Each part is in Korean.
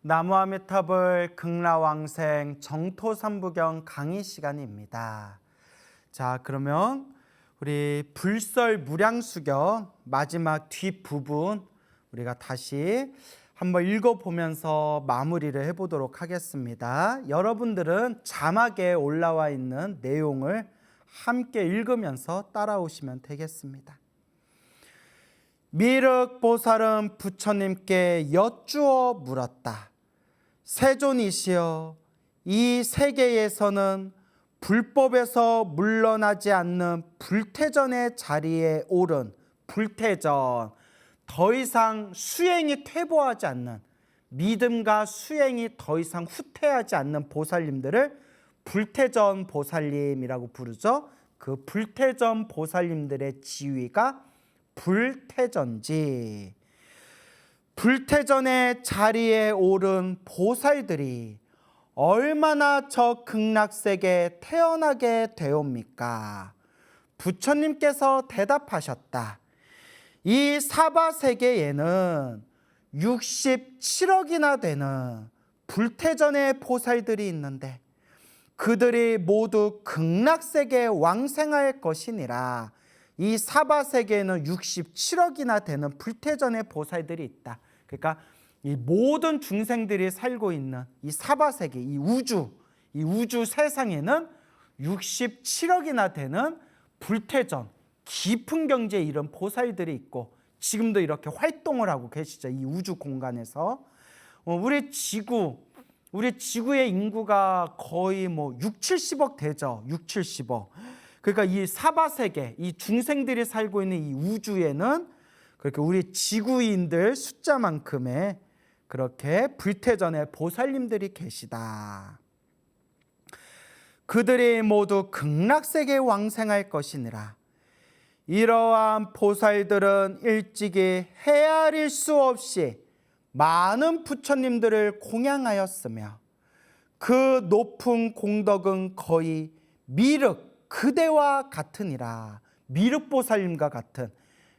나무아미타불 극락왕생 정토삼부경 강의 시간입니다. 자, 그러면 우리 불설 무량수경 마지막 뒷부분 우리가 다시 한번 읽어보면서 마무리를 해보도록 하겠습니다. 여러분들은 자막에 올라와 있는 내용을 함께 읽으면서 따라오시면 되겠습니다. 미륵보살은 부처님께 여쭈어 물었다. 세존이시여, 이 세계에서는 불법에서 물러나지 않는 불태전의 자리에 오른 불태전, 더 이상 수행이 퇴보하지 않는, 믿음과 수행이 더 이상 후퇴하지 않는 보살님들을 불태전 보살님이라고 부르죠. 그 불태전 보살님들의 지위가 불태전지. 불태전의 자리에 오른 보살들이 얼마나 저 극락세계에 태어나게 되옵니까? 부처님께서 대답하셨다. 이 사바세계에는 67억이나 되는 불태전의 보살들이 있는데 그들이 모두 극락세계에 왕생할 것이니라. 이 사바세계에는 67억이나 되는 불태전의 보살들이 있다. 그러니까 이 모든 중생들이 살고 있는 이 사바세계, 이 우주 세상에는 67억이나 되는 불태전, 깊은 경지에 이른 보살들이 있고 지금도 이렇게 활동을 하고 계시죠. 이 우주 공간에서. 우리 지구의 인구가 거의 6, 70억 되죠. 6, 70억. 그러니까 이 사바세계, 이 중생들이 살고 있는 이 우주에는 그렇게 우리 지구인들 숫자만큼의 그렇게 불태전의 보살님들이 계시다. 그들이 모두 극락세계에 왕생할 것이니라. 이러한 보살들은 일찍이 헤아릴 수 없이 많은 부처님들을 공양하였으며 그 높은 공덕은 거의 미륵, 그대와 같으니라. 미륵보살님과 같은,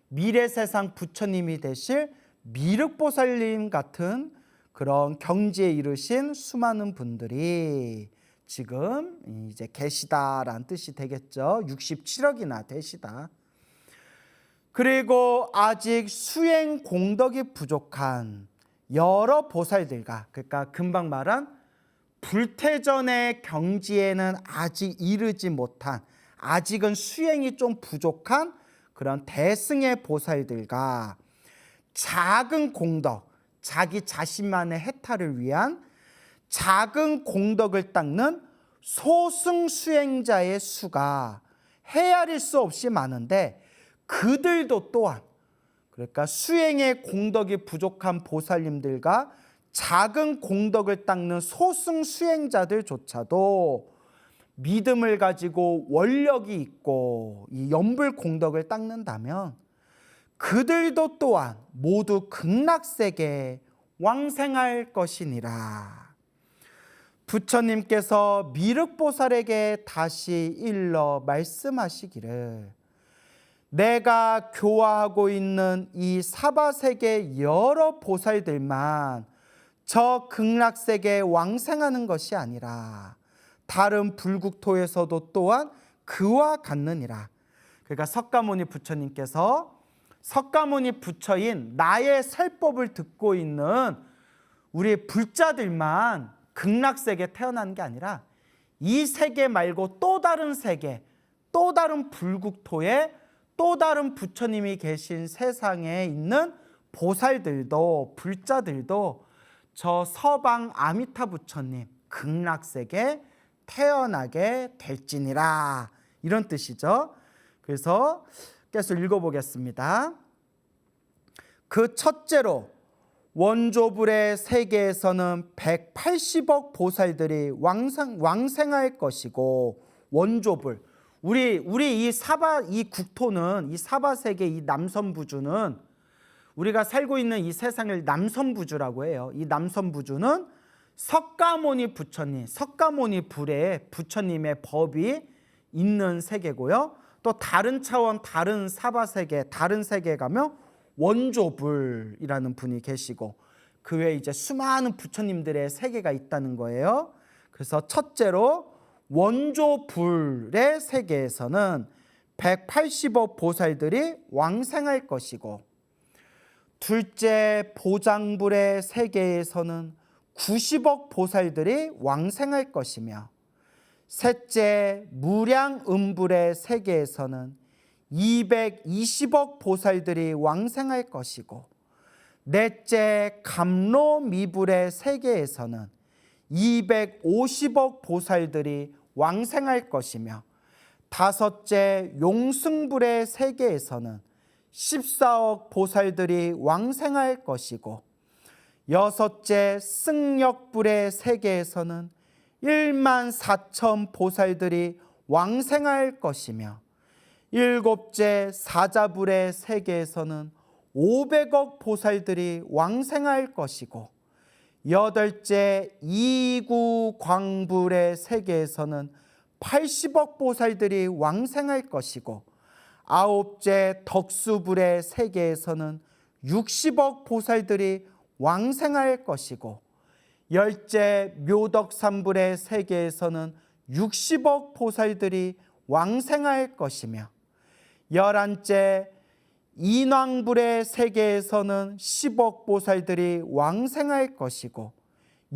미래세상 부처님이 되실 미륵보살님 같은 그런 경지에 이르신 수많은 분들이 지금 이제 계시다라는 뜻이 되겠죠. 67억이나 되시다. 그리고 아직 수행 공덕이 부족한 여러 보살들과, 그러니까 금방 말한 불태전의 경지에는 아직 이르지 못한, 아직은 수행이 좀 부족한 그런 대승의 보살들과 작은 공덕, 자기 자신만의 해탈을 위한 작은 공덕을 닦는 소승 수행자의 수가 헤아릴 수 없이 많은데 그들도 또한, 그러니까 수행의 공덕이 부족한 보살님들과 작은 공덕을 닦는 소승 수행자들조차도 믿음을 가지고 원력이 있고 이 연불 공덕을 닦는다면 그들도 또한 모두 극락세계에 왕생할 것이니라. 부처님께서 미륵보살에게 다시 일러 말씀하시기를, 내가 교화하고 있는 이 사바세계 여러 보살들만 저 극락세계에 왕생하는 것이 아니라 다른 불국토에서도 또한 그와 같느니라. 그러니까 석가모니 부처님께서 석가모니 부처인 나의 설법을 듣고 있는 우리 불자들만 극락세계에 태어나는 게 아니라 이 세계 말고 또 다른 세계, 또 다른 불국토에 또 다른 부처님이 계신 세상에 있는 보살들도, 불자들도 저 서방 아미타 부처님 극락세계에 태어나게 될지니라, 이런 뜻이죠. 그래서 계속 읽어보겠습니다. 그 첫째로 원조불의 세계에서는 180억 보살들이 왕생할 것이고, 원조불, 우리 이 국토는, 이 사바세계, 이 남선부주는, 우리가 살고 있는 이 세상을 남선부주라고 해요. 이 남선부주는 석가모니 부처님, 석가모니 불에 부처님의 법이 있는 세계고요. 또 다른 차원, 다른 사바세계, 다른 세계에 가면 원조불이라는 분이 계시고, 그 외에 이제 수많은 부처님들의 세계가 있다는 거예요. 그래서 첫째로 원조 불의 세계에서는 180억 보살들이 왕생할 것이고, 둘째 보장불의 세계에서는 90억 보살들이 왕생할 것이며, 셋째 무량음불의 세계에서는 220억 보살들이 왕생할 것이고, 넷째 감로미불의 세계에서는 250억 보살들이 왕생할 것이며, 다섯째 용승불의 세계에서는 14억 보살들이 왕생할 것이고, 여섯째 승력불의 세계에서는 1만 4천 보살들이 왕생할 것이며, 일곱째 사자불의 세계에서는 500억 보살들이 왕생할 것이고, 여덟째 이구광불의 세계에서는 80억 보살들이 왕생할 것이고, 아홉째 덕수불의 세계에서는 60억 보살들이 왕생할 것이고, 열째 묘덕삼불의 세계에서는 60억 보살들이 왕생할 것이며, 열한째 인왕불의 세계에서는 10억 보살들이 왕생할 것이고,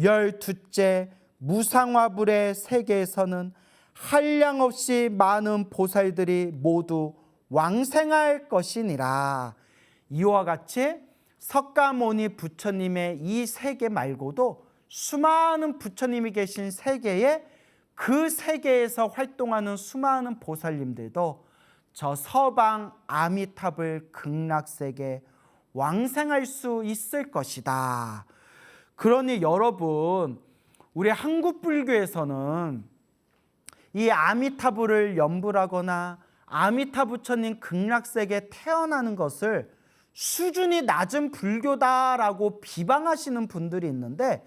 열두째 무상화불의 세계에서는 한량없이 많은 보살들이 모두 왕생할 것이니라. 이와 같이 석가모니 부처님의 이 세계 말고도 수많은 부처님이 계신 세계에, 그 세계에서 활동하는 수많은 보살님들도 저 서방 아미타불 극락세계 왕생할 수 있을 것이다. 그러니 여러분, 우리 한국 불교에서는 이 아미타불을 염불하거나 아미타 부처님 극락세계에 태어나는 것을 수준이 낮은 불교다라고 비방하시는 분들이 있는데,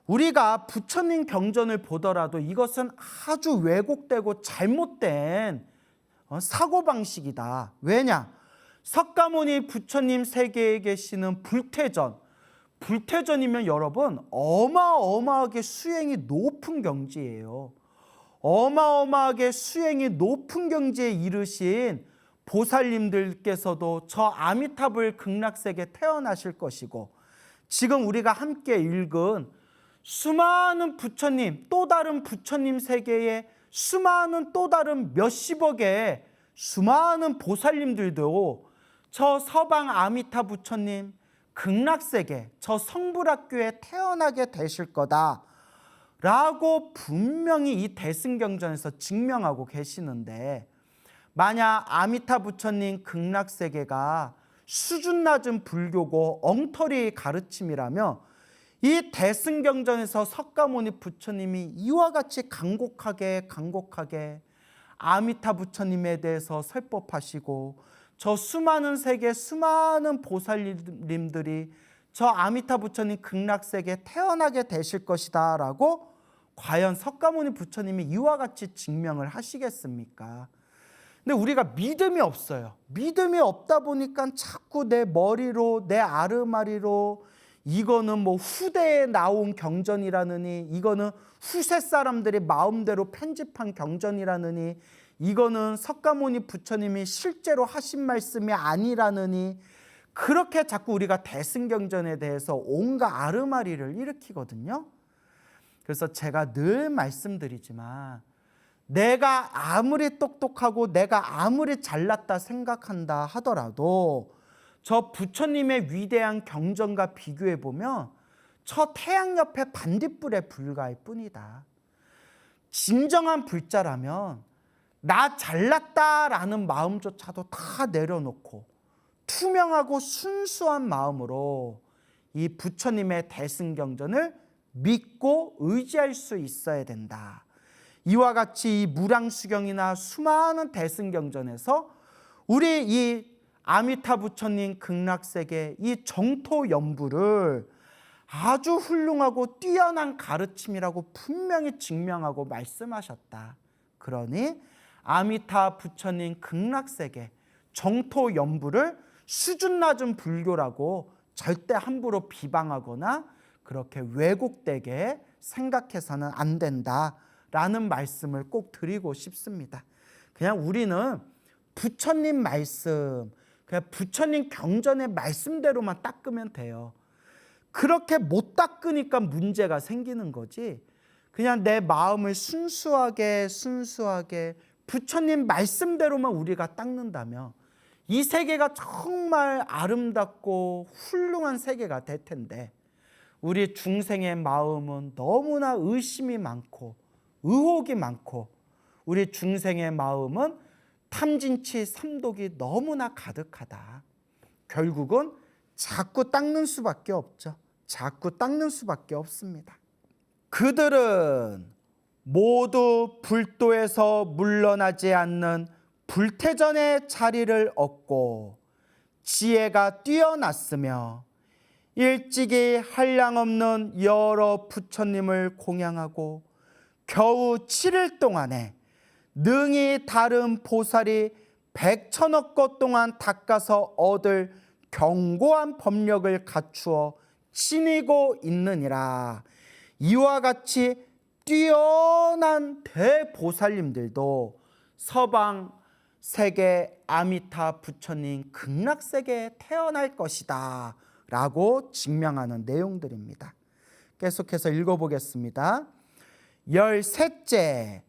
우리가 부처님 경전을 보더라도 이것은 아주 왜곡되고 잘못된 사고방식이다. 왜냐? 석가모니 부처님 세계에 계시는 불퇴전이면 여러분 어마어마하게 수행이 높은 경지예요. 어마어마하게 수행이 높은 경지에 이르신 보살님들께서도 저 아미타불 극락세계에 태어나실 것이고, 지금 우리가 함께 읽은 수많은 부처님, 또 다른 부처님 세계에 수많은 또 다른 몇십억의 수많은 보살님들도 저 서방 아미타 부처님 극락세계, 저 성불학교에 태어나게 되실 거다 라고 분명히 이 대승경전에서 증명하고 계시는데, 만약 아미타 부처님 극락세계가 수준 낮은 불교고 엉터리 가르침이라면, 이 대승경전에서 석가모니 부처님이 이와 같이 간곡하게 아미타 부처님에 대해서 설법하시고, 저 수많은 세계 수많은 보살님들이 저 아미타 부처님 극락세계에 태어나게 되실 것이다 라고 과연 석가모니 부처님이 이와 같이 증명을 하시겠습니까? 근데 우리가 믿음이 없어요. 믿음이 없다 보니까 자꾸 내 머리로, 내 아르마리로 이거는 뭐 후대에 나온 경전이라느니, 이거는 후세 사람들이 마음대로 편집한 경전이라느니, 이거는 석가모니 부처님이 실제로 하신 말씀이 아니라느니, 그렇게 자꾸 우리가 대승경전에 대해서 온갖 아르마리를 일으키거든요. 그래서 제가 늘 말씀드리지만, 내가 아무리 똑똑하고 내가 아무리 잘났다 생각한다 하더라도 저 부처님의 위대한 경전과 비교해 보면 저 태양 옆에 반딧불에 불과할 뿐이다. 진정한 불자라면 나 잘났다라는 마음조차도 다 내려놓고 투명하고 순수한 마음으로 이 부처님의 대승경전을 믿고 의지할 수 있어야 된다. 이와 같이 이 무량수경이나 수많은 대승경전에서 우리 이 아미타 부처님 극락세계 이 정토연부를 아주 훌륭하고 뛰어난 가르침이라고 분명히 증명하고 말씀하셨다. 그러니 아미타 부처님 극락세계 정토연부를 수준 낮은 불교라고 절대 함부로 비방하거나 그렇게 왜곡되게 생각해서는 안 된다라는 말씀을 꼭 드리고 싶습니다. 그냥 우리는 부처님 말씀, 그냥 부처님 경전의 말씀대로만 닦으면 돼요. 그렇게 못 닦으니까 문제가 생기는 거지. 그냥 내 마음을 순수하게 부처님 말씀대로만 우리가 닦는다면 이 세계가 정말 아름답고 훌륭한 세계가 될 텐데, 우리 중생의 마음은 너무나 의심이 많고 의혹이 많고, 우리 중생의 마음은 탐진치 삼독이 너무나 가득하다. 결국은 자꾸 닦는 수밖에 없죠. 자꾸 닦는 수밖에 없습니다. 그들은 모두 불도에서 물러나지 않는 불태전의 자리를 얻고 지혜가 뛰어났으며 일찍이 한량없는 여러 부처님을 공양하고 겨우 7일 동안에 능히 다른 보살이 100천억 것 동안 닦아서 얻을 견고한 법력을 갖추어 지니고 있느니라. 이와 같이 뛰어난 대보살님들도 서방 세계 아미타 부처님 극락세계에 태어날 것이다 라고 증명하는 내용들입니다. 계속해서 읽어보겠습니다. 13째,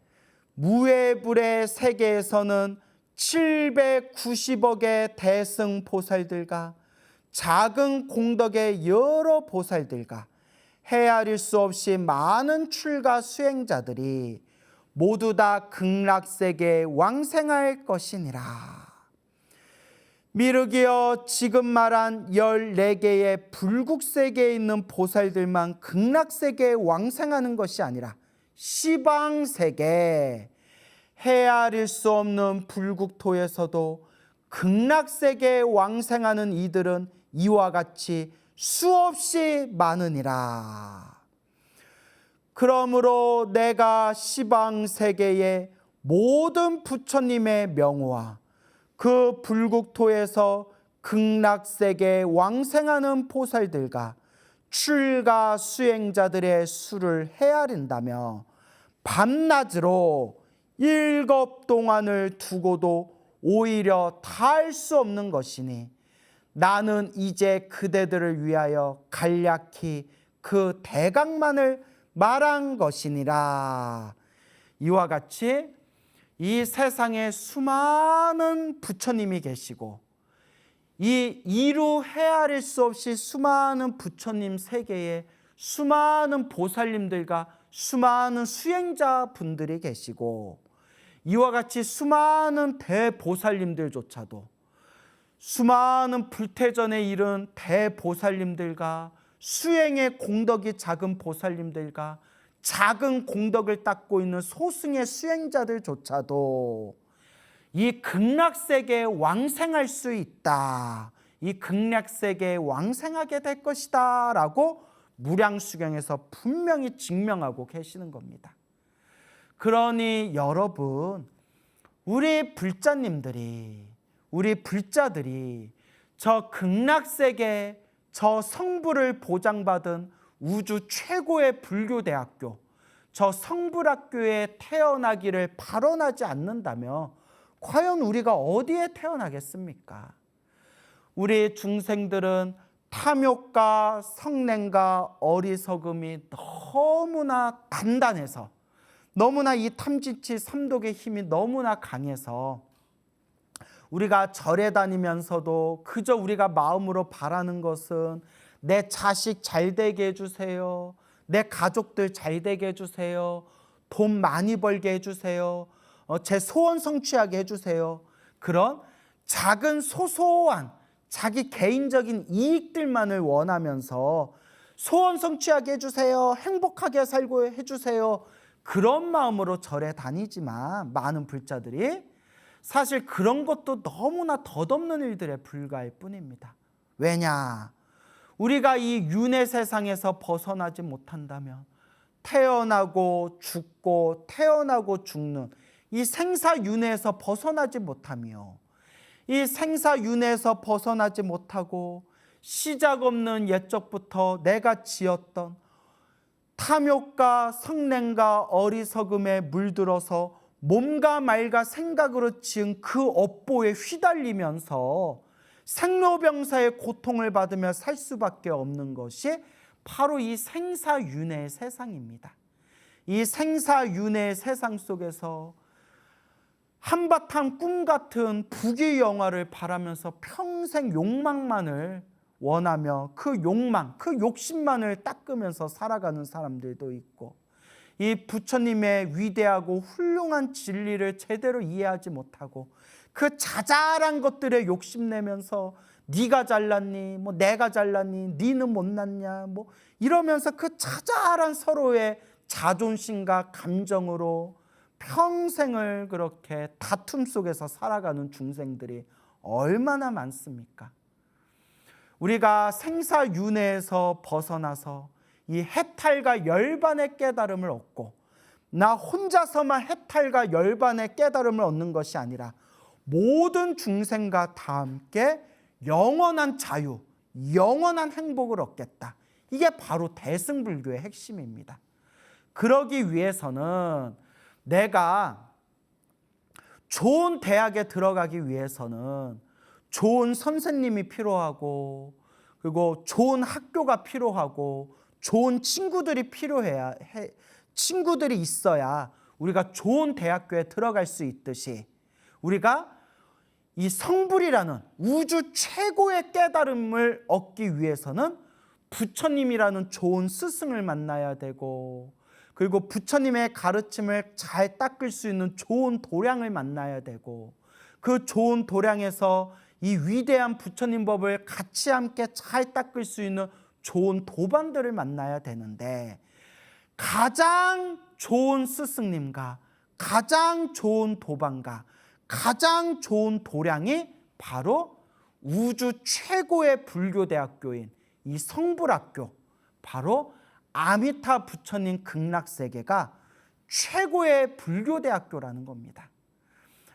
무해불의 세계에서는 790억의 대승 보살들과 작은 공덕의 여러 보살들과 헤아릴 수 없이 많은 출가 수행자들이 모두 다 극락세계에 왕생할 것이니라. 미륵이여, 지금 말한 14개의 불국세계에 있는 보살들만 극락세계에 왕생하는 것이 아니라 시방세계, 헤아릴 수 없는 불국토에서도 극락세계에 왕생하는 이들은 이와 같이 수없이 많으니라. 그러므로 내가 시방세계의 모든 부처님의 명호와 그 불국토에서 극락세계에 왕생하는 보살들과 출가 수행자들의 수를 헤아린다며 밤낮으로 7 동안을 두고도 오히려 다할 수 없는 것이니 나는 이제 그대들을 위하여 간략히 그 대강만을 말한 것이니라. 이와 같이 이 세상에 수많은 부처님이 계시고 이 이루 헤아릴 수 없이 수많은 부처님 세계에 수많은 보살님들과 수많은 수행자분들이 계시고, 이와 같이 수많은 대보살님들조차도 수많은 불태전에 이른 대보살님들과 수행의 공덕이 작은 보살님들과 작은 공덕을 닦고 있는 소승의 수행자들조차도 이 극락세계에 왕생할 수 있다, 이 극락세계에 왕생하게 될 것이다 라고 무량수경에서 분명히 증명하고 계시는 겁니다. 그러니 여러분, 우리 불자님들이, 우리 불자들이 저 극락세계, 저 성부를 보장받은 우주 최고의 불교대학교, 저 성불학교에 태어나기를 발언하지 않는다면 과연 우리가 어디에 태어나겠습니까? 우리 중생들은 탐욕과 성냄과 어리석음이 너무나 단단해서, 너무나 이 탐진치 삼독의 힘이 너무나 강해서 우리가 절에 다니면서도 그저 우리가 마음으로 바라는 것은 내 자식 잘 되게 해주세요, 내 가족들 잘 되게 해주세요, 돈 많이 벌게 해주세요, 제 소원 성취하게 해주세요. 그런 작은 소소한 자기 개인적인 이익들만을 원하면서 소원 성취하게 해주세요, 행복하게 살고 해주세요, 그런 마음으로 절에 다니지만 많은 불자들이 사실 그런 것도 너무나 덧없는 일들에 불과할 뿐입니다. 왜냐? 우리가 이 윤회 세상에서 벗어나지 못한다면 태어나고 죽고 태어나고 죽는 이 생사윤회에서 벗어나지 못하며, 이 생사윤회에서 벗어나지 못하고 시작 없는 옛적부터 내가 지었던 탐욕과 성냄과 어리석음에 물들어서 몸과 말과 생각으로 지은 그 업보에 휘달리면서 생로병사의 고통을 받으며 살 수밖에 없는 것이 바로 이 생사윤회의 세상입니다. 이 생사윤회의 세상 속에서 한바탕 꿈 같은 부귀영화를 바라면서 평생 욕망만을 원하며 그 욕망, 그 욕심만을 닦으면서 살아가는 사람들도 있고, 이 부처님의 위대하고 훌륭한 진리를 제대로 이해하지 못하고 그 자잘한 것들에 욕심내면서 네가 잘났니, 뭐 내가 잘났니, 니는 못났냐, 뭐 이러면서 그 자잘한 서로의 자존심과 감정으로 평생을 그렇게 다툼 속에서 살아가는 중생들이 얼마나 많습니까? 우리가 생사윤회에서 벗어나서 이 해탈과 열반의 깨달음을 얻고, 나 혼자서만 해탈과 열반의 깨달음을 얻는 것이 아니라 모든 중생과 다 함께 영원한 자유, 영원한 행복을 얻겠다. 이게 바로 대승불교의 핵심입니다. 그러기 위해서는, 내가 좋은 대학에 들어가기 위해서는 좋은 선생님이 필요하고, 그리고 좋은 학교가 필요하고, 좋은 친구들이 필요해야 해. 친구들이 있어야 우리가 좋은 대학교에 들어갈 수 있듯이, 우리가 이 성불이라는 우주 최고의 깨달음을 얻기 위해서는 부처님이라는 좋은 스승을 만나야 되고, 그리고 부처님의 가르침을 잘 닦을 수 있는 좋은 도량을 만나야 되고, 그 좋은 도량에서 이 위대한 부처님 법을 같이 함께 잘 닦을 수 있는 좋은 도반들을 만나야 되는데, 가장 좋은 스승님과 가장 좋은 도반과 가장 좋은 도량이 바로 우주 최고의 불교대학교인 이 성불학교, 바로 아미타 부처님 극락세계가 최고의 불교대학교라는 겁니다.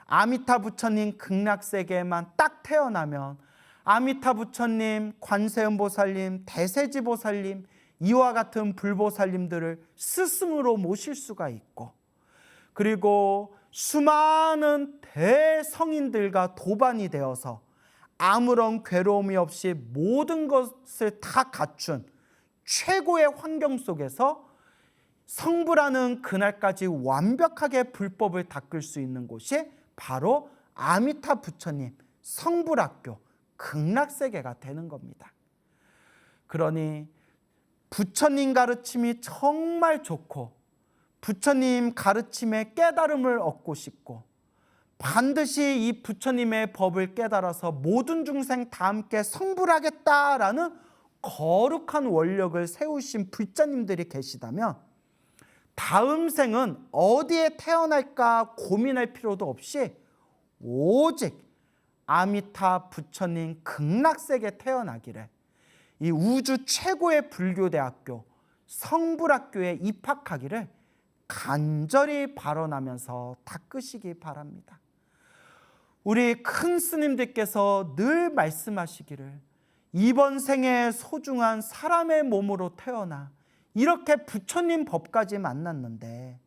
아미타 부처님 극락세계에만 딱 태어나면 아미타 부처님, 관세음보살님, 대세지보살님, 이와 같은 불보살님들을 스승으로 모실 수가 있고, 그리고 수많은 대성인들과 도반이 되어서 아무런 괴로움이 없이 모든 것을 다 갖춘 최고의 환경 속에서 성불하는 그날까지 완벽하게 불법을 닦을 수 있는 곳이 바로 아미타 부처님 성불학교 극락세계가 되는 겁니다. 그러니 부처님 가르침이 정말 좋고, 부처님 가르침의 깨달음을 얻고 싶고, 반드시 이 부처님의 법을 깨달아서 모든 중생 다 함께 성불하겠다라는 거룩한 원력을 세우신 불자님들이 계시다면, 다음 생은 어디에 태어날까 고민할 필요도 없이 오직 아미타 부처님 극락세계에 태어나기를, 이 우주 최고의 불교대학교 성불학교에 입학하기를 간절히 발언하면서 닦으시기 바랍니다. 우리 큰 스님들께서 늘 말씀하시기를, 이번 생에 소중한 사람의 몸으로 태어나 이렇게 부처님 법까지 만났는데,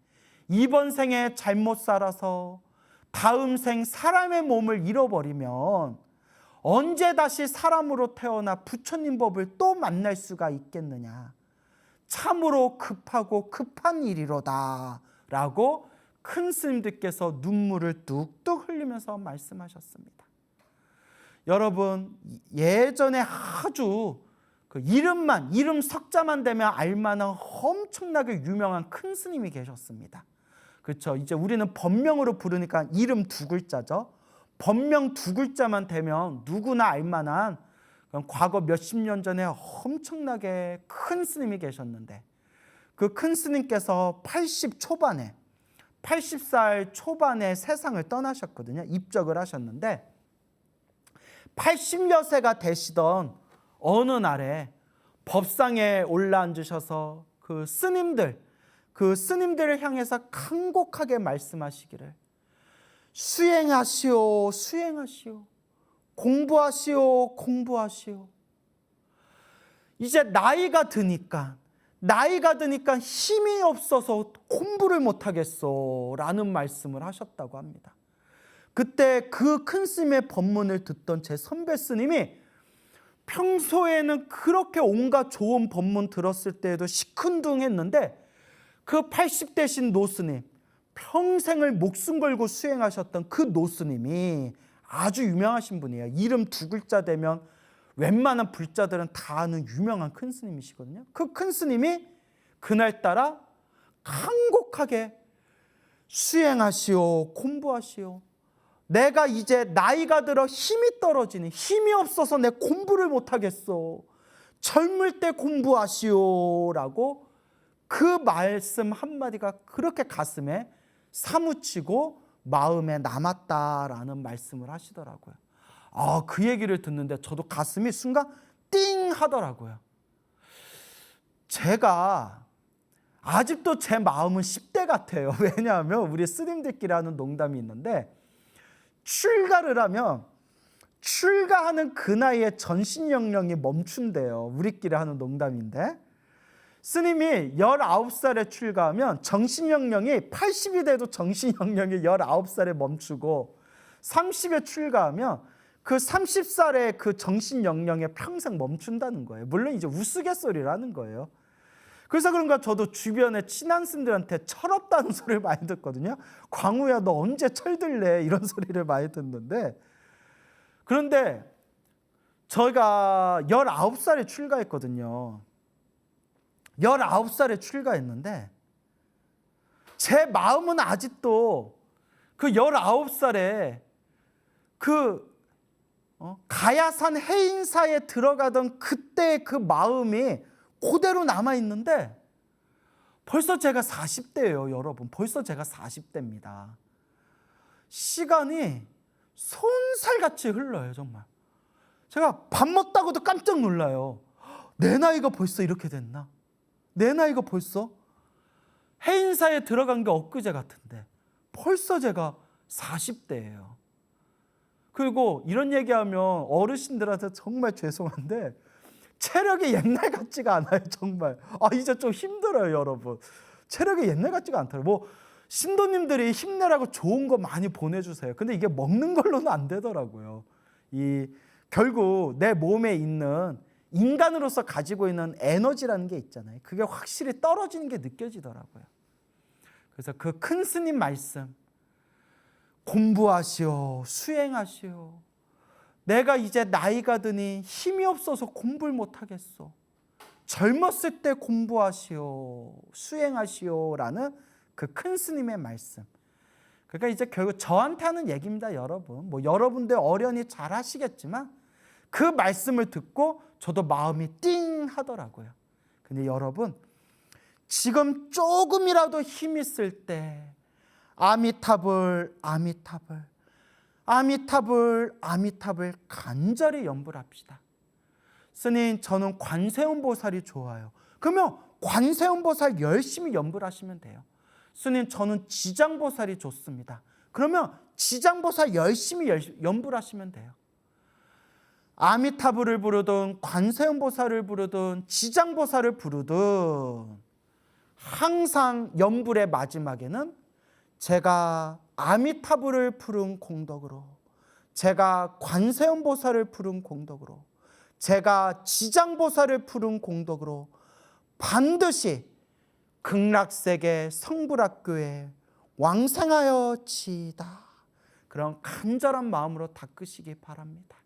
이번 생에 잘못 살아서 다음 생 사람의 몸을 잃어버리면 언제 다시 사람으로 태어나 부처님 법을 또 만날 수가 있겠느냐. 참으로 급하고 급한 일이로다 라고 큰 스님들께서 눈물을 뚝뚝 흘리면서 말씀하셨습니다. 여러분, 예전에 아주 그 이름 석자만 되면 알만한 엄청나게 유명한 큰 스님이 계셨습니다. 그렇죠? 이제 우리는 법명으로 부르니까 이름 두 글자죠. 법명 두 글자만 되면 누구나 알만한, 과거 몇십 년 전에 엄청나게 큰 스님이 계셨는데, 그 큰 스님께서 80살 초반에 세상을 떠나셨거든요. 입적을 하셨는데, 80여 세가 되시던 어느 날에 법상에 올라앉으셔서 그 스님들을 향해서 간곡하게 말씀하시기를, 수행하시오, 수행하시오. 공부하시오, 공부하시오. 이제 나이가 드니까 힘이 없어서 공부를 못하겠어 라는 말씀을 하셨다고 합니다. 그때 그 큰 스님의 법문을 듣던 제 선배 스님이 평소에는 그렇게 온갖 좋은 법문 들었을 때에도 시큰둥했는데 그 80대신 노스님, 평생을 목숨 걸고 수행하셨던 그 노스님이 아주 유명하신 분이에요. 이름 두 글자 되면 웬만한 불자들은 다 아는 유명한 큰 스님이시거든요. 그 큰 스님이 그날따라 간곡하게 수행하시오, 공부하시오. 내가 이제 나이가 들어 힘이 떨어지니 힘이 없어서 내 공부를 못하겠어. 젊을 때 공부하시오 라고 그 말씀 한마디가 그렇게 가슴에 사무치고 마음에 남았다라는 말씀을 하시더라고요. 그 얘기를 듣는데 저도 가슴이 순간 띵 하더라고요. 제가 아직도 제 마음은 10대 같아요. 왜냐하면 우리 스님들끼리 하는 농담이 있는데 출가를 하면 출가하는 그 나이에 전신연령이 멈춘대요. 우리끼리 하는 농담인데 스님이 19살에 출가하면 정신연령이 80이 돼도 정신연령이 19살에 멈추고 30에 출가하면 그 30살의 그 정신연령에 평생 멈춘다는 거예요. 물론 이제 우스갯소리라는 거예요. 그래서 그런가 저도 주변에 친한 스님들한테 철없다는 소리를 많이 듣거든요. 광우야 너 언제 철들래? 이런 소리를 많이 듣는데 그런데 저희가 19살에 출가했거든요. 19살에 출가했는데 제 마음은 아직도 그 19살에 그 가야산 해인사에 들어가던 그때의 그 마음이 그대로 남아있는데 벌써 제가 40대예요, 여러분. 벌써 제가 40대입니다. 시간이 손살같이 흘러요, 정말. 제가 밥 먹다고도 깜짝 놀라요. 내 나이가 벌써 이렇게 됐나? 내 나이가 벌써? 해인사에 들어간 게 엊그제 같은데 벌써 제가 40대예요. 그리고 이런 얘기하면 어르신들한테 정말 죄송한데 체력이 옛날 같지가 않아요, 정말. 이제 좀 힘들어요, 여러분. 체력이 옛날 같지가 않더라고요. 뭐 신도님들이 힘내라고 좋은 거 많이 보내주세요. 근데 이게 먹는 걸로는 안 되더라고요. 결국 내 몸에 있는 인간으로서 가지고 있는 에너지라는 게 있잖아요. 그게 확실히 떨어지는 게 느껴지더라고요. 그래서 그 큰 스님 말씀, 공부하시오, 수행하시오. 내가 이제 나이가 드니 힘이 없어서 공부를 못하겠어. 젊었을 때 공부하시오, 수행하시오라는 그 큰 스님의 말씀. 그러니까 이제 결국 저한테 하는 얘기입니다, 여러분. 뭐 여러분들 어련히 잘 하시겠지만 그 말씀을 듣고 저도 마음이 띵 하더라고요. 근데 여러분, 지금 조금이라도 힘 있을 때 아미타불, 아미타불, 아미타불, 아미타불 간절히 염불 합시다. 스님, 저는 관세음보살이 좋아요. 그러면 관세음보살 열심히 염불하시면 돼요. 스님, 저는 지장보살이 좋습니다. 그러면 지장보살 열심히 염불하시면 돼요. 아미타불을 부르든 관세음보살을 부르든 지장보살을 부르든 항상 염불의 마지막에는 제가 아미타불을 부른 공덕으로, 제가 관세음보살을 부른 공덕으로, 제가 지장보살을 부른 공덕으로 반드시 극락세계 성불학교에 왕생하여 치이다. 그런 간절한 마음으로 닦으시기 바랍니다.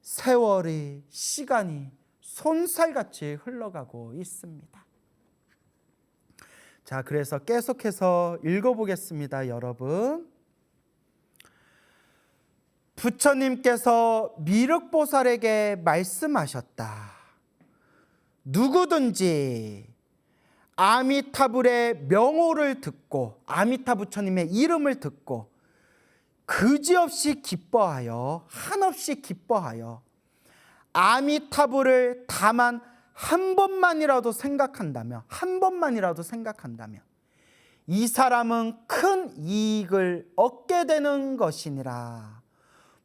세월이, 시간이 손살같이 흘러가고 있습니다. 자, 그래서 계속해서 읽어보겠습니다, 여러분. 부처님께서 미륵보살에게 말씀하셨다. 누구든지 아미타불의 명호를 듣고, 아미타 부처님의 이름을 듣고 그지없이 기뻐하여, 한없이 기뻐하여 아미타불을 다만 한 번만이라도 생각한다면, 이 사람은 큰 이익을 얻게 되는 것이니라.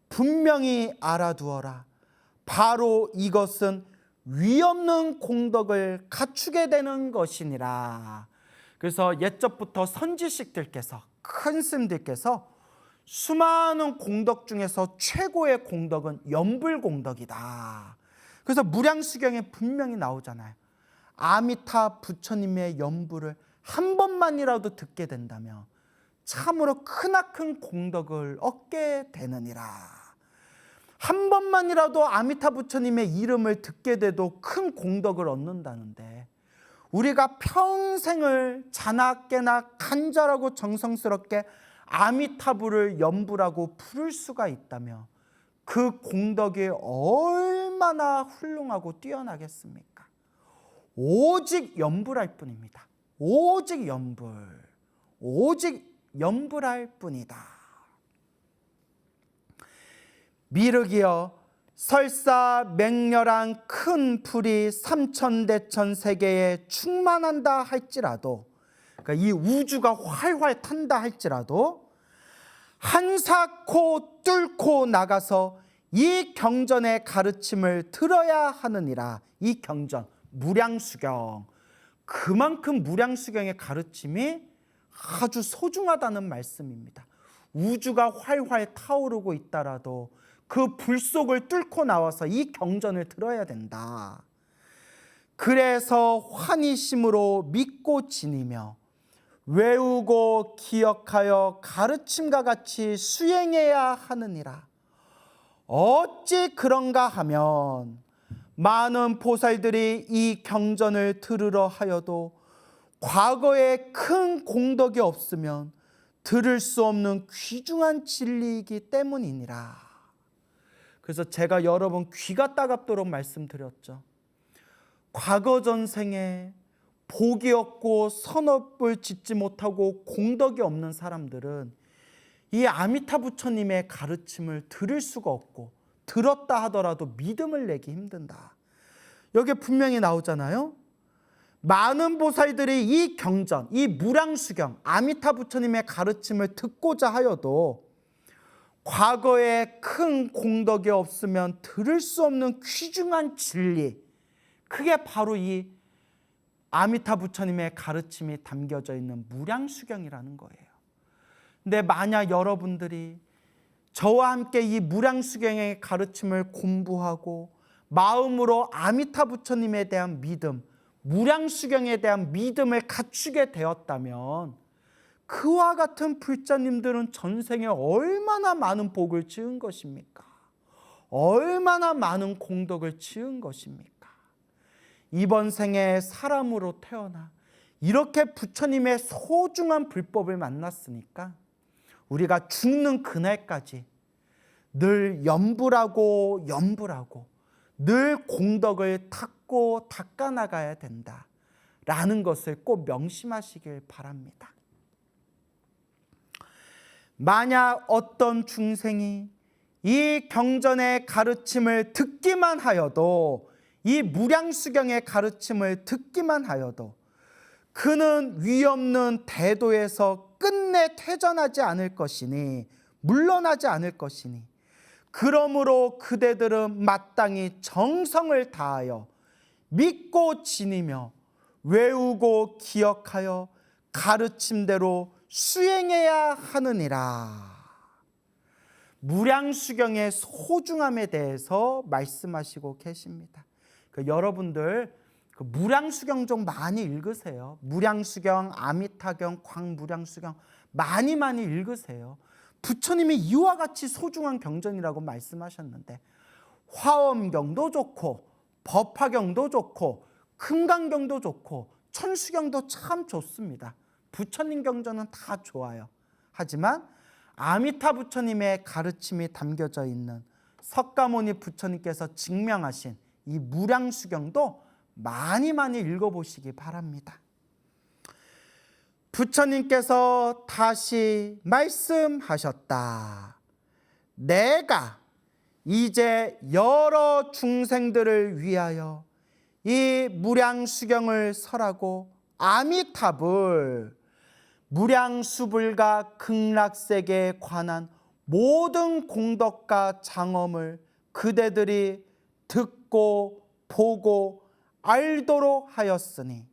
분명히 알아두어라. 바로 이것은 위없는 공덕을 갖추게 되는 것이니라. 그래서 옛적부터 선지식들께서, 큰 스님들께서 수많은 공덕 중에서 최고의 공덕은 연불공덕이다. 그래서 무량수경에 분명히 나오잖아요. 아미타 부처님의 연불을 한 번만이라도 듣게 된다면 참으로 크나큰 공덕을 얻게 되느니라. 한 번만이라도 아미타 부처님의 이름을 듣게 돼도 큰 공덕을 얻는다는데, 우리가 평생을 자나깨나 간절하고 정성스럽게 아미타불을 연불하고 부를 수가 있다면 그 공덕이 얼마나 훌륭하고 뛰어나겠습니까? 오직 연불할 뿐입니다. 오직 연불, 오직 연불할 뿐이다. 미륵이여, 설사 맹렬한 큰 불이 삼천대천 세계에 충만한다 할지라도, 그러니까 이 우주가 활활 탄다 할지라도 한사코 뚫고 나가서 이 경전의 가르침을 들어야 하느니라. 이 경전, 무량수경, 그만큼 무량수경의 가르침이 아주 소중하다는 말씀입니다. 우주가 활활 타오르고 있다라도 그 불 속을 뚫고 나와서 이 경전을 들어야 된다. 그래서 환희심으로 믿고 지니며 외우고 기억하여 가르침과 같이 수행해야 하느니라. 어찌 그런가 하면 많은 보살들이 이 경전을 들으러 하여도 과거에 큰 공덕이 없으면 들을 수 없는 귀중한 진리이기 때문이니라. 그래서 제가 여러 번 귀가 따갑도록 말씀드렸죠. 과거 전생에 복이 없고 선업을 짓지 못하고 공덕이 없는 사람들은 이 아미타 부처님의 가르침을 들을 수가 없고, 들었다 하더라도 믿음을 내기 힘든다. 여기에 분명히 나오잖아요. 많은 보살들이 이 경전, 이 무량수경, 아미타 부처님의 가르침을 듣고자 하여도 과거에 큰 공덕이 없으면 들을 수 없는 귀중한 진리, 그게 바로 이 아미타 부처님의 가르침이 담겨져 있는 무량수경이라는 거예요. 근데 만약 여러분들이 저와 함께 이 무량수경의 가르침을 공부하고 마음으로 아미타 부처님에 대한 믿음, 무량수경에 대한 믿음을 갖추게 되었다면 그와 같은 불자님들은 전생에 얼마나 많은 복을 지은 것입니까? 얼마나 많은 공덕을 지은 것입니까? 이번 생에 사람으로 태어나 이렇게 부처님의 소중한 불법을 만났으니까 우리가 죽는 그날까지 늘 연불하고 늘 공덕을 닦고 닦아나가야 된다라는 것을 꼭 명심하시길 바랍니다. 만약 어떤 중생이 이 경전의 가르침을 듣기만 하여도, 이 무량수경의 가르침을 듣기만 하여도 그는 위없는 대도에서 끝내 퇴전하지 않을 것이니, 물러나지 않을 것이니, 그러므로 그대들은 마땅히 정성을 다하여 믿고 지니며 외우고 기억하여 가르침대로 수행해야 하느니라. 무량수경의 소중함에 대해서 말씀하시고 계십니다. 여러분들 무량수경 좀 많이 읽으세요. 무량수경, 아미타경, 광무량수경 많이 읽으세요. 부처님이 이와 같이 소중한 경전이라고 말씀하셨는데 화엄경도 좋고 법화경도 좋고 금강경도 좋고 천수경도 참 좋습니다. 부처님 경전은 다 좋아요. 하지만 아미타 부처님의 가르침이 담겨져 있는 석가모니 부처님께서 증명하신 이 무량수경도 많이 읽어보시기 바랍니다. 부처님께서 다시 말씀하셨다. 내가 이제 여러 중생들을 위하여 이 무량수경을 설하고 아미타불, 무량수불과 극락세계에 관한 모든 공덕과 장엄을 그대들이 듣고 보고 알도록 하였으니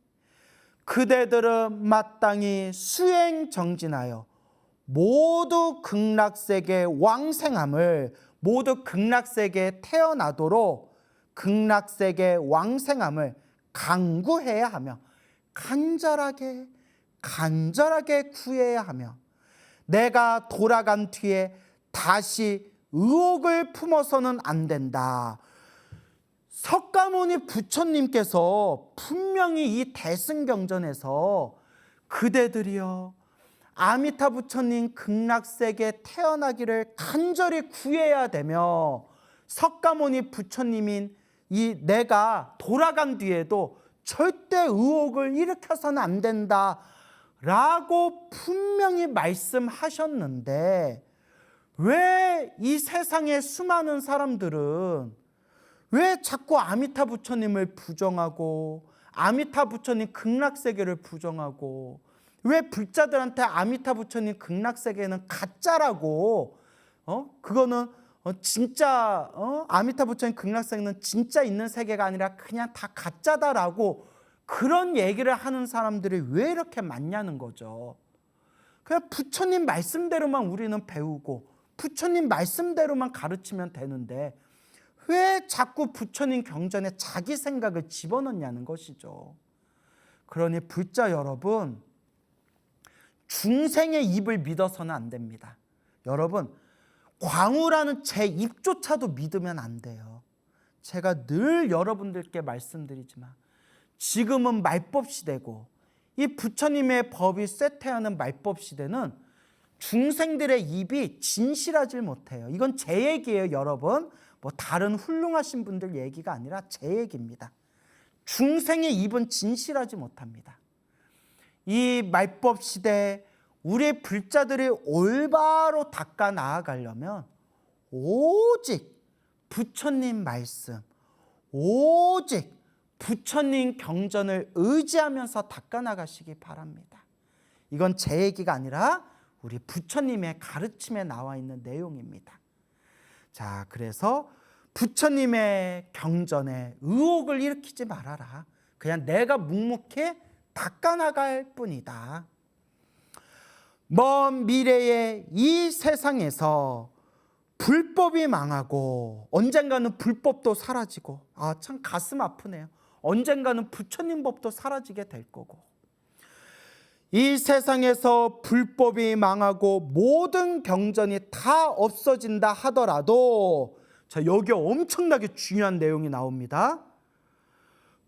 그대들은 마땅히 수행정진하여 모두 극락세계 왕생함을, 모두 극락세계에 태어나도록 극락세계 왕생함을 간구해야 하며 간절하게 구해야 하며 내가 돌아간 뒤에 다시 의혹을 품어서는 안 된다. 석가모니 부처님께서 분명히 이 대승경전에서 그대들이여 아미타 부처님 극락세계에 태어나기를 간절히 구해야 되며 석가모니 부처님인 이 내가 돌아간 뒤에도 절대 의혹을 일으켜서는 안 된다 라고 분명히 말씀하셨는데, 왜 이 세상의 수많은 사람들은 왜 자꾸 아미타 부처님을 부정하고 아미타 부처님 극락세계를 부정하고 왜 불자들한테 아미타 부처님 극락세계는 가짜라고, 그거는 진짜 아미타 부처님 극락세계는 진짜 있는 세계가 아니라 그냥 다 가짜다라고 그런 얘기를 하는 사람들이 왜 이렇게 많냐는 거죠. 그냥 부처님 말씀대로만 우리는 배우고 부처님 말씀대로만 가르치면 되는데 왜 자꾸 부처님 경전에 자기 생각을 집어넣냐는 것이죠. 그러니 불자 여러분, 중생의 입을 믿어서는 안 됩니다. 여러분, 광우라는 제 입조차도 믿으면 안 돼요. 제가 늘 여러분들께 말씀드리지만 지금은 말법 시대고 이 부처님의 법이 쇠퇴하는 말법 시대는 중생들의 입이 진실하지 못해요. 이건 제 얘기예요, 여러분. 뭐 다른 훌륭하신 분들 얘기가 아니라 제 얘기입니다. 중생의 입은 진실하지 못합니다. 이 말법 시대에 우리 불자들이 올바로 닦아 나아가려면 오직 부처님 말씀, 오직 부처님 경전을 의지하면서 닦아 나가시기 바랍니다. 이건 제 얘기가 아니라 우리 부처님의 가르침에 나와 있는 내용입니다. 자, 그래서 부처님의 경전에 의혹을 일으키지 말아라. 그냥 내가 묵묵히 닦아 나갈 뿐이다. 먼 미래에 이 세상에서 불법이 망하고 언젠가는 불법도 사라지고, 참 가슴 아프네요. 언젠가는 부처님 법도 사라지게 될 거고, 이 세상에서 불법이 망하고 모든 경전이 다 없어진다 하더라도, 자, 여기 엄청나게 중요한 내용이 나옵니다.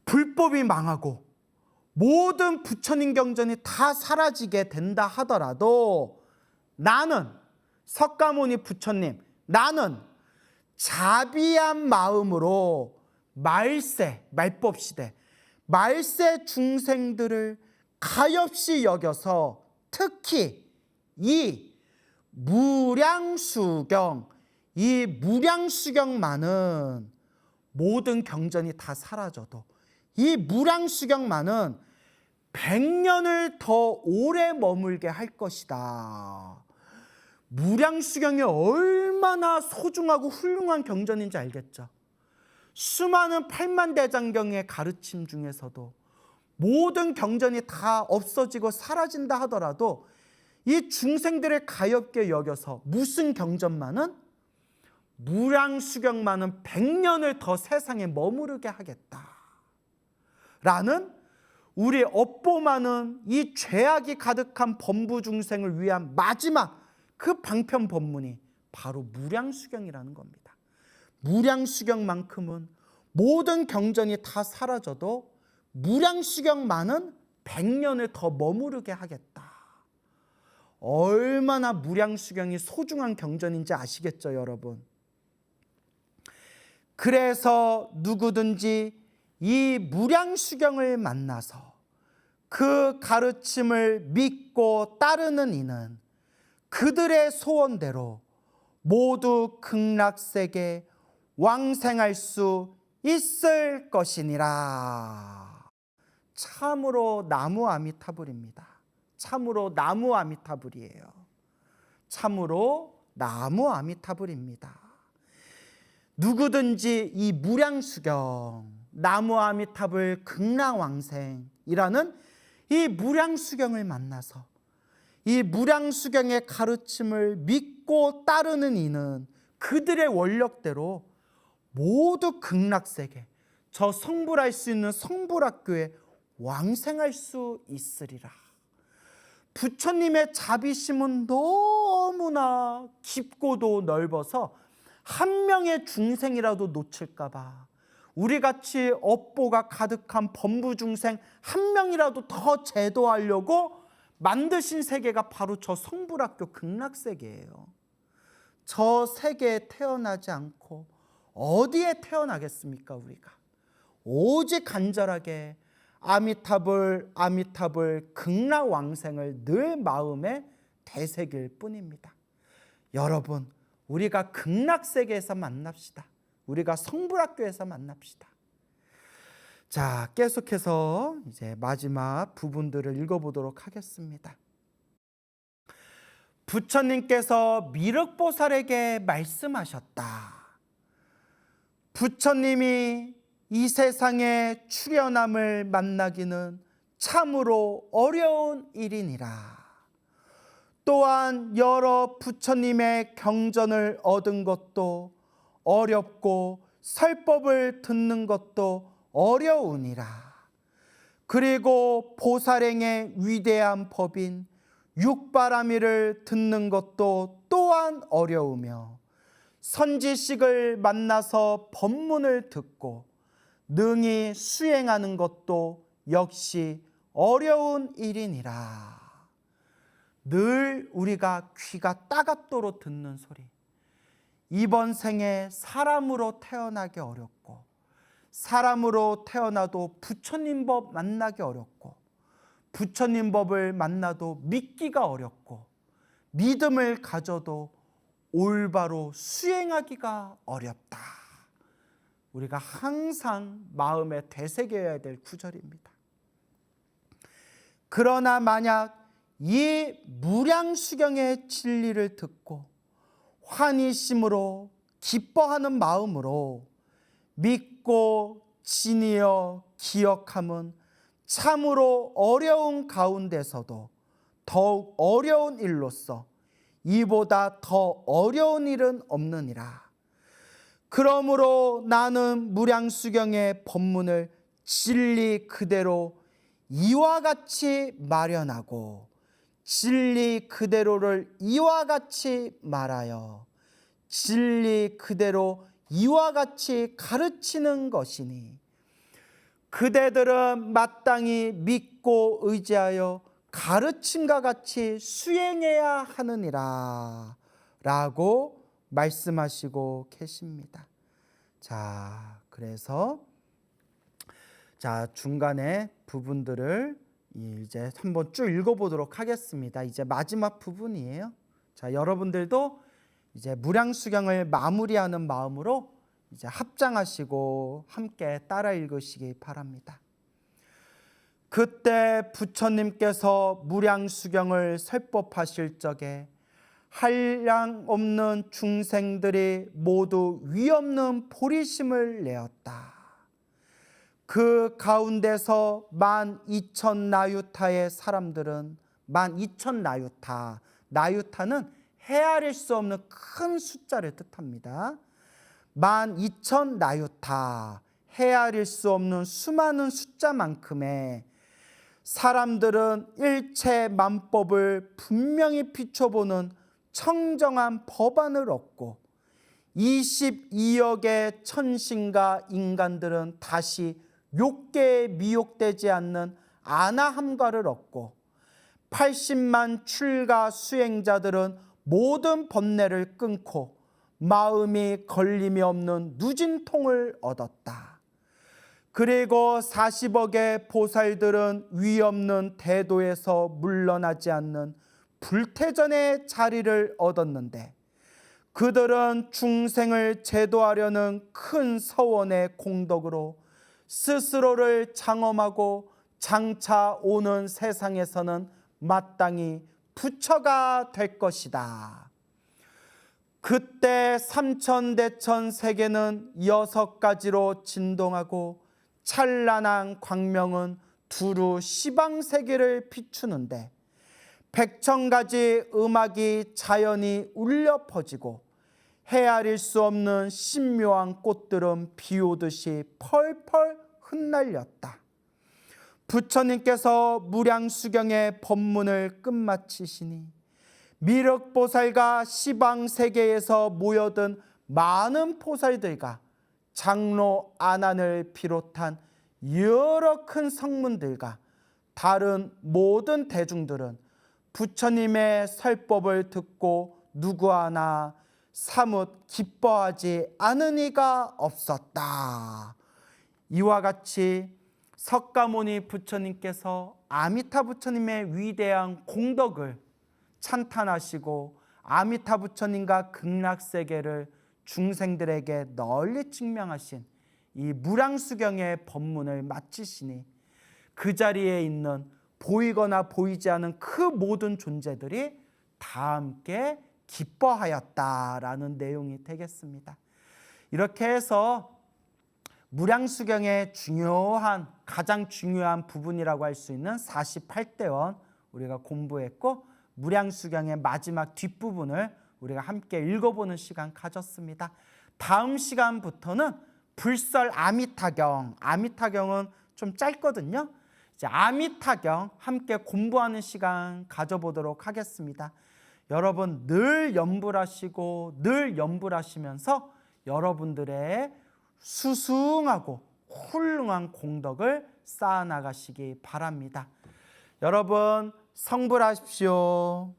불법이 망하고 모든 부처님 경전이 다 사라지게 된다 하더라도 나는, 석가모니 부처님, 나는 자비한 마음으로 말법 시대, 말세 중생들을 가엾이 여겨서 특히 이 무량수경만은 모든 경전이 다 사라져도 이 무량수경만은 100년을 더 오래 머물게 할 것이다. 무량수경이 얼마나 소중하고 훌륭한 경전인지 알겠죠? 수많은 팔만대장경의 가르침 중에서도 모든 경전이 다 없어지고 사라진다 하더라도 이 중생들을 가엾게 여겨서 무슨 경전만은? 무량수경만은 100년을 더 세상에 머무르게 하겠다 라는 우리 업보많은 이 죄악이 가득한 범부 중생을 위한 마지막 그 방편 법문이 바로 무량수경이라는 겁니다. 무량수경만큼은 모든 경전이 다 사라져도 무량수경만은 100년을 더 머무르게 하겠다. 얼마나 무량수경이 소중한 경전인지 아시겠죠, 여러분? 그래서 누구든지 이 무량수경을 만나서 그 가르침을 믿고 따르는 이는 그들의 소원대로 모두 극락세계 왕생할 수 있을 것이니라. 참으로 나무 아미타불입니다. 참으로 나무 아미타불이에요. 참으로 나무 아미타불입니다. 누구든지 이 무량수경, 나무 아미타불 극락왕생이라는 이 무량수경을 만나서 이 무량수경의 가르침을 믿고 따르는 이는 그들의 원력대로 모두 극락세계, 저 성불할 수 있는 성불학교에 왕생할 수 있으리라. 부처님의 자비심은 너무나 깊고도 넓어서 한 명의 중생이라도 놓칠까 봐 우리같이 업보가 가득한 범부중생 한 명이라도 더 제도하려고 만드신 세계가 바로 저 성불학교 극락세계예요. 저 세계에 태어나지 않고 어디에 태어나겠습니까? 우리가 오직 간절하게 아미타불 극락왕생을 늘 마음에 되새길 뿐입니다. 여러분, 우리가 극락세계에서 만납시다. 우리가 성불학교에서 만납시다. 자, 계속해서 이제 마지막 부분들을 읽어보도록 하겠습니다. 부처님께서 미륵보살에게 말씀하셨다. 부처님이 이 세상에 출현함을 만나기는 참으로 어려운 일이니라. 또한 여러 부처님의 경전을 얻은 것도 어렵고 설법을 듣는 것도 어려우니라. 그리고 보살행의 위대한 법인 육바라밀을 듣는 것도 또한 어려우며 선지식을 만나서 법문을 듣고 능히 수행하는 것도 역시 어려운 일이니라. 늘 우리가 귀가 따갑도록 듣는 소리, 이번 생에 사람으로 태어나기 어렵고 사람으로 태어나도 부처님 법 만나기 어렵고 부처님 법을 만나도 믿기가 어렵고 믿음을 가져도 올바로 수행하기가 어렵다. 우리가 항상 마음에 되새겨야 될 구절입니다. 그러나 만약 이 무량수경의 진리를 듣고 환희심으로 기뻐하는 마음으로 믿고 지니어 기억함은 참으로 어려운 가운데서도 더욱 어려운 일로서 이보다 더 어려운 일은 없느니라. 그러므로 나는 무량수경의 법문을 진리 그대로 이와 같이 마련하고 진리 그대로를 이와 같이 말하여 진리 그대로 이와 같이 가르치는 것이니 그대들은 마땅히 믿고 의지하여 가르침과 같이 수행해야 하느니라 라고 말씀하시고 계십니다. 자, 그래서 중간에 부분들을 이제 한번 쭉 읽어보도록 하겠습니다. 이제 마지막 부분이에요. 자, 여러분들도 이제 무량수경을 마무리하는 마음으로 이제 합장하시고 함께 따라 읽으시기 바랍니다. 그때 부처님께서 무량수경을 설법하실 적에 한량 없는 중생들이 모두 위없는 보리심을 내었다. 그 가운데서 12,000나유타의 사람들은 12,000나유타, 나유타는 헤아릴 수 없는 큰 숫자를 뜻합니다. 12,000나유타, 헤아릴 수 없는 수많은 숫자만큼의 사람들은 일체 만법을 분명히 비춰보는 청정한 법안을 얻고 22억의 천신과 인간들은 다시 욕계에 미혹되지 않는 안하함과를 얻고 80만 출가 수행자들은 모든 번뇌를 끊고 마음이 걸림이 없는 누진통을 얻었다. 그리고 40억의 보살들은 위없는 대도에서 물러나지 않는 불태전의 자리를 얻었는데 그들은 중생을 제도하려는 큰 서원의 공덕으로 스스로를 장엄하고 장차 오는 세상에서는 마땅히 부처가 될 것이다. 그때 삼천대천 세계는 6가지로 진동하고 찬란한 광명은 두루 시방 세계를 비추는데 백천가지 음악이 자연히 울려 퍼지고 헤아릴 수 없는 신묘한 꽃들은 비 오듯이 펄펄 흩날렸다. 부처님께서 무량수경의 법문을 끝마치시니 미륵보살과 시방세계에서 모여든 많은 보살들과 장로 안한을 비롯한 여러 큰 성문들과 다른 모든 대중들은 부처님의 설법을 듣고 누구 하나 사뭇 기뻐하지 않은 이가 없었다. 이와 같이 석가모니 부처님께서 아미타 부처님의 위대한 공덕을 찬탄하시고 아미타 부처님과 극락세계를 중생들에게 널리 증명하신 이 무량수경의 법문을 마치시니 그 자리에 있는 보이거나 보이지 않은 그 모든 존재들이 다 함께 기뻐하였다라는 내용이 되겠습니다. 이렇게 해서 무량수경의 가장 중요한 부분이라고 할 수 있는 48대원 우리가 공부했고, 무량수경의 마지막 뒷부분을 우리가 함께 읽어보는 시간 가졌습니다. 다음 시간부터는 불설 아미타경은 좀 짧거든요. 이제 아미타경 함께 공부하는 시간 가져보도록 하겠습니다. 여러분 늘 염불하시고 늘 염불하시면서 여러분들의 수승하고 훌륭한 공덕을 쌓아나가시기 바랍니다. 여러분 성불하십시오.